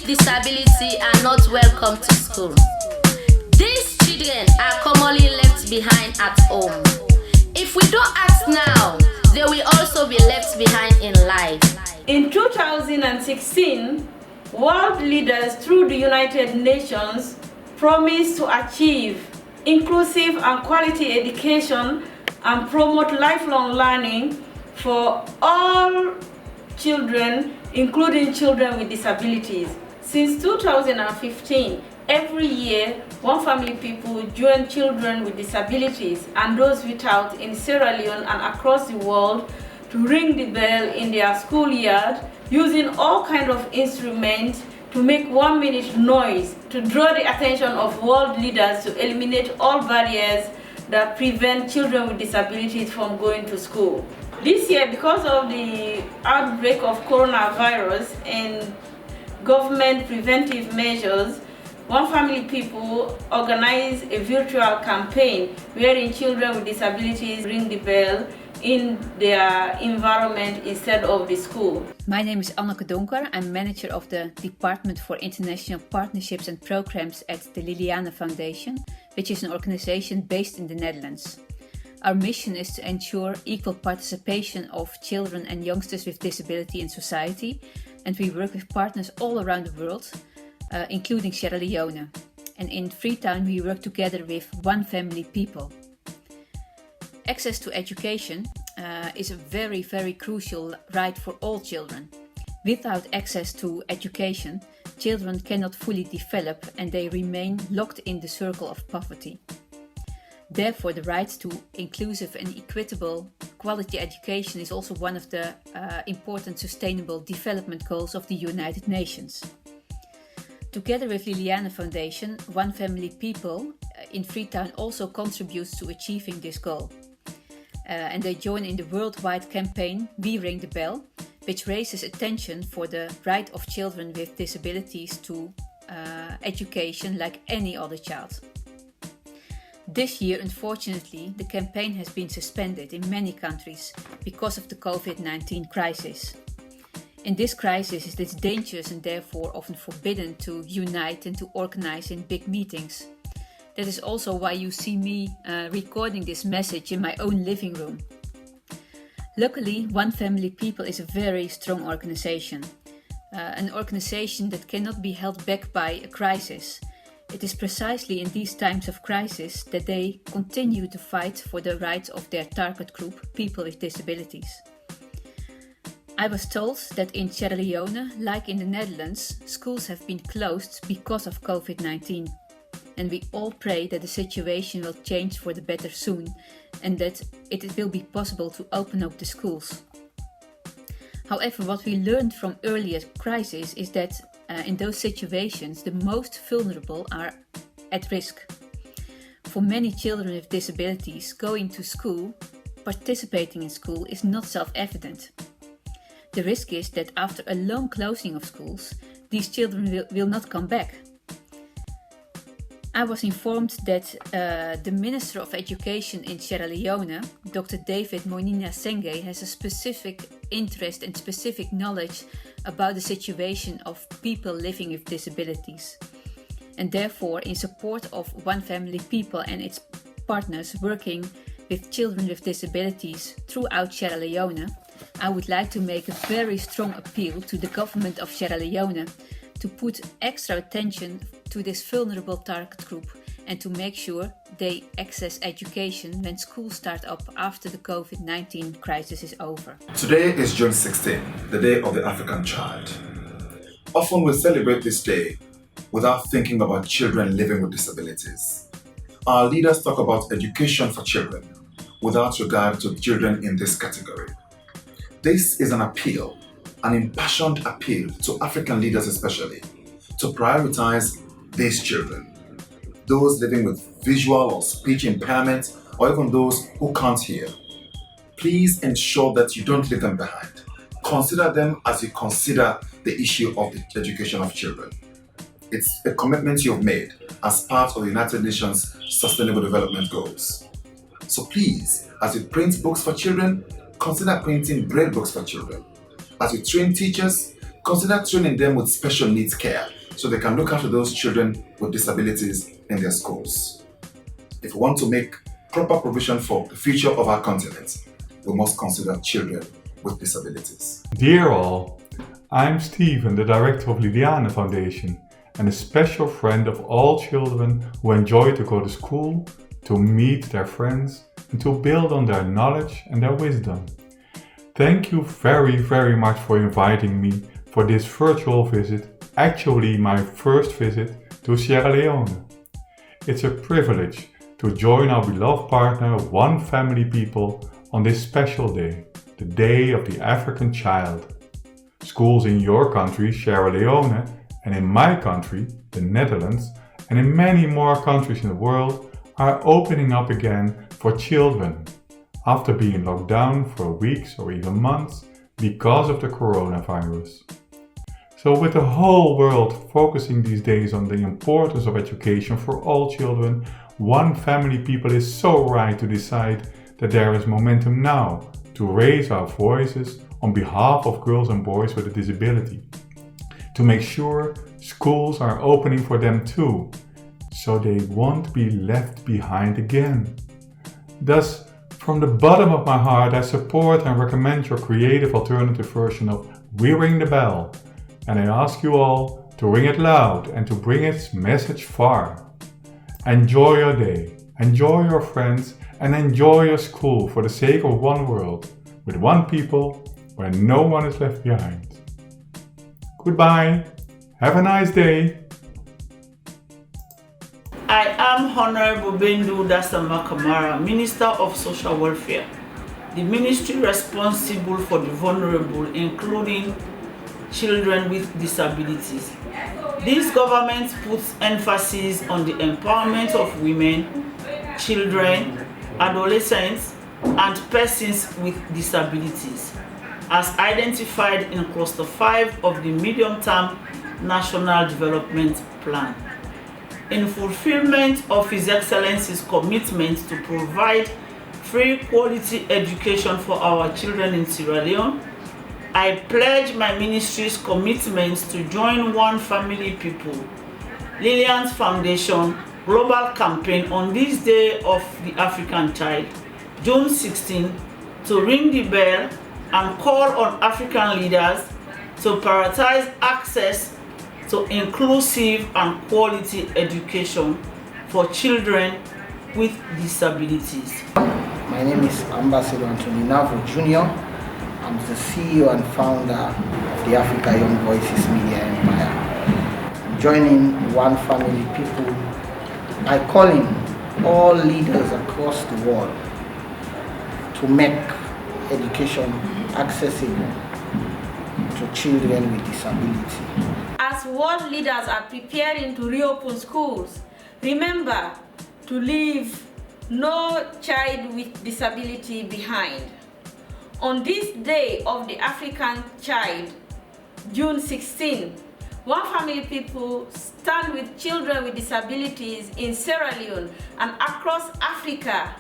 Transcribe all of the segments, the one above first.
disability are not welcome to school. These children are commonly left behind at home. If we don't act now, they will also be left behind in life. In 2016, world leaders through the United Nations promised to achieve inclusive and quality education and promote lifelong learning for all children, including children with disabilities. Since 2015, every year, OneFamilyPeople join children with disabilities and those without in Sierra Leone and across the world to ring the bell in their schoolyard using all kinds of instruments to make 1 minute noise to draw the attention of world leaders to eliminate all barriers that prevent children with disabilities from going to school. This year, because of the outbreak of coronavirus and government preventive measures, OneFamilyPeople organized a virtual campaign wherein children with disabilities ring the bell in their environment instead of the school. My name is Anneke Donker. I'm manager of the Department for International Partnerships and Programs at the Liliane Foundation, which is an organization based in the Netherlands. Our mission is to ensure equal participation of children and youngsters with disability in society, and we work with partners all around the world, including Sierra Leone. And in Freetown we work together with OneFamilyPeople. Access to education is a very, very crucial right for all children. Without access to education, children cannot fully develop and they remain locked in the circle of poverty. Therefore, the right to inclusive and equitable quality education is also one of the important sustainable development goals of the United Nations. Together with Liliane Foundation, OneFamilyPeople in Freetown also contributes to achieving this goal. And they join in the worldwide campaign We Ring the Bell, which raises attention for the right of children with disabilities to education like any other child. This year, unfortunately, the campaign has been suspended in many countries because of the COVID-19 crisis. In this crisis, it is dangerous and therefore often forbidden to unite and to organize in big meetings. That is also why you see me recording this message in my own living room. Luckily, OneFamilyPeople is a very strong organization. An organization that cannot be held back by a crisis. It is precisely in these times of crisis that they continue to fight for the rights of their target group, people with disabilities. I was told that in Sierra Leone, like in the Netherlands, schools have been closed because of COVID-19. And we all pray that the situation will change for the better soon and that it will be possible to open up the schools. However, what we learned from earlier crises is that in those situations the most vulnerable are at risk. For many children with disabilities, going to school, participating in school is not self-evident. The risk is that after a long closing of schools, these children will not come back. I was informed that the Minister of Education in Sierra Leone, Dr. David Moinina Senge, has a specific interest and specific knowledge about the situation of people living with disabilities. And therefore, in support of OneFamilyPeople and its partners working with children with disabilities throughout Sierra Leone, I would like to make a very strong appeal to the government of Sierra Leone to put extra attention to this vulnerable target group and to make sure they access education when schools start up after the COVID-19 crisis is over. Today is June 16, the Day of the African Child. Often we celebrate this day without thinking about children living with disabilities. Our leaders talk about education for children without regard to children in this category. This is an appeal, an impassioned appeal to African leaders especially, to prioritize these children, those living with visual or speech impairment, or even those who can't hear. Please ensure that you don't leave them behind. Consider them as you consider the issue of the education of children. It's a commitment you've made as part of the United Nations Sustainable Development Goals. So please, as you print books for children, consider printing braille books for children. As you train teachers, consider training them with special needs care so they can look after those children with disabilities in their schools. If we want to make proper provision for the future of our continent, we must consider children with disabilities. Dear all, I'm Stephen, the director of Liliane Foundation, and a special friend of all children who enjoy to go to school, to meet their friends, and to build on their knowledge and their wisdom. Thank you very much for inviting me for this virtual visit, actually my first visit to Sierra Leone. It's a privilege to join our beloved partner OneFamilyPeople on this special day, the Day of the African Child. Schools in your country, Sierra Leone, and in my country, the Netherlands, and in many more countries in the world are opening up again for children after being locked down for weeks or even months because of the coronavirus. So with the whole world focusing these days on the importance of education for all children, OneFamilyPeople is so right to decide that there is momentum now to raise our voices on behalf of girls and boys with a disability, to make sure schools are opening for them too, so they won't be left behind again. Thus, from the bottom of my heart, I support and recommend your creative alternative version of We Ring the Bell, and I ask you all to ring it loud and to bring its message far. Enjoy your day, enjoy your friends, and enjoy your school for the sake of one world, with one people, where no one is left behind. Goodbye, have a nice day. I am Honorable Bendu Dasama Kamara, Minister of Social Welfare, the ministry responsible for the vulnerable, including children with disabilities. This government puts emphasis on the empowerment of women, children, adolescents, and persons with disabilities, as identified in Cluster 5 of the Medium-Term National Development Plan. In fulfillment of His Excellency's commitment to provide free quality education for our children in Sierra Leone, I pledge my ministry's commitment to join OneFamilyPeople, Liliane's Foundation global campaign on this Day of the African Child, June 16, to ring the bell and call on African leaders to prioritize access to inclusive and quality education for children with disabilities. My name is Ambassador Anthony Navo Jr. I'm the CEO and founder of the Africa Young Voices Media Empire. I'm joining OneFamilyPeople by calling all leaders across the world to make education accessible to children with disability. As world leaders are preparing to reopen schools, remember to leave no child with disability behind. On this Day of the African Child, June 16, OneFamilyPeople stand with children with disabilities in Sierra Leone and across Africa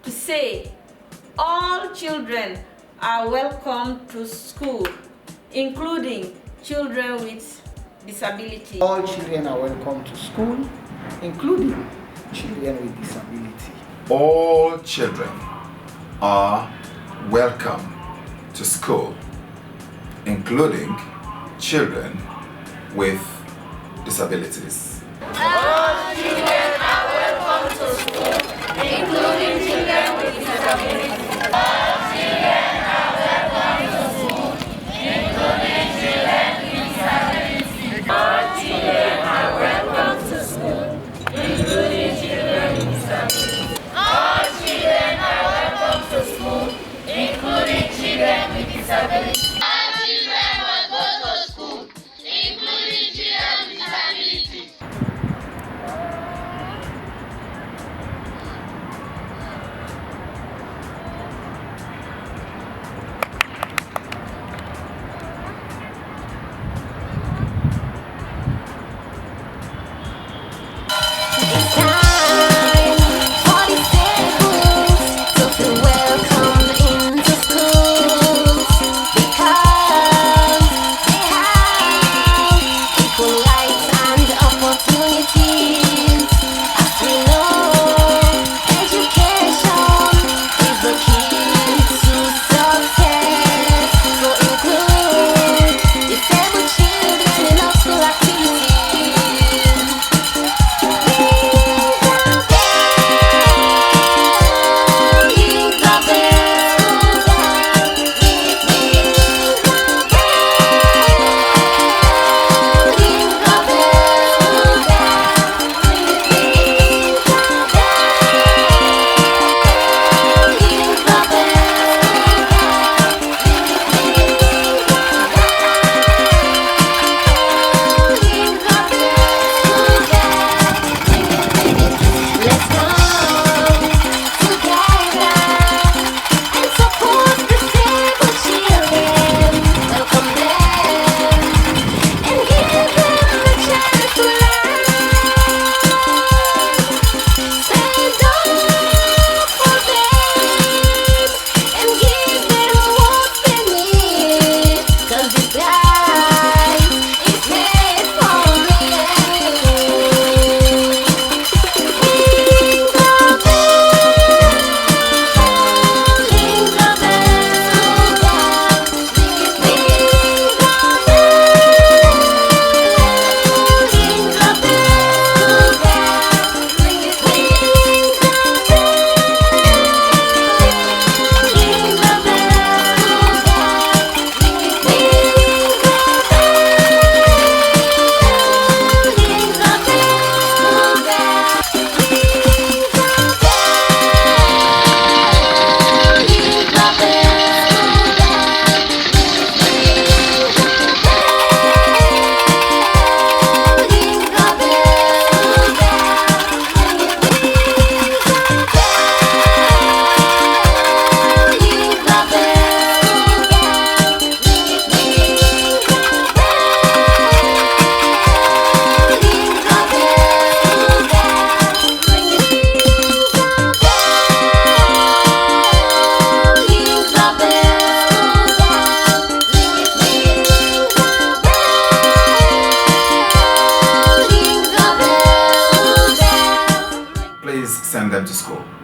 to say all children are welcome to school, including children with disability. All children are welcome to school, including children with disability. All children are welcome to school, including children with disabilities. All children are welcome to school, including children with disabilities. All children are welcome to school, including children with disabilities. All children are welcome to school, including children with disabilities. All children are welcome to school, including children with disabilities. All children must go to school, including children with disabilities. to school.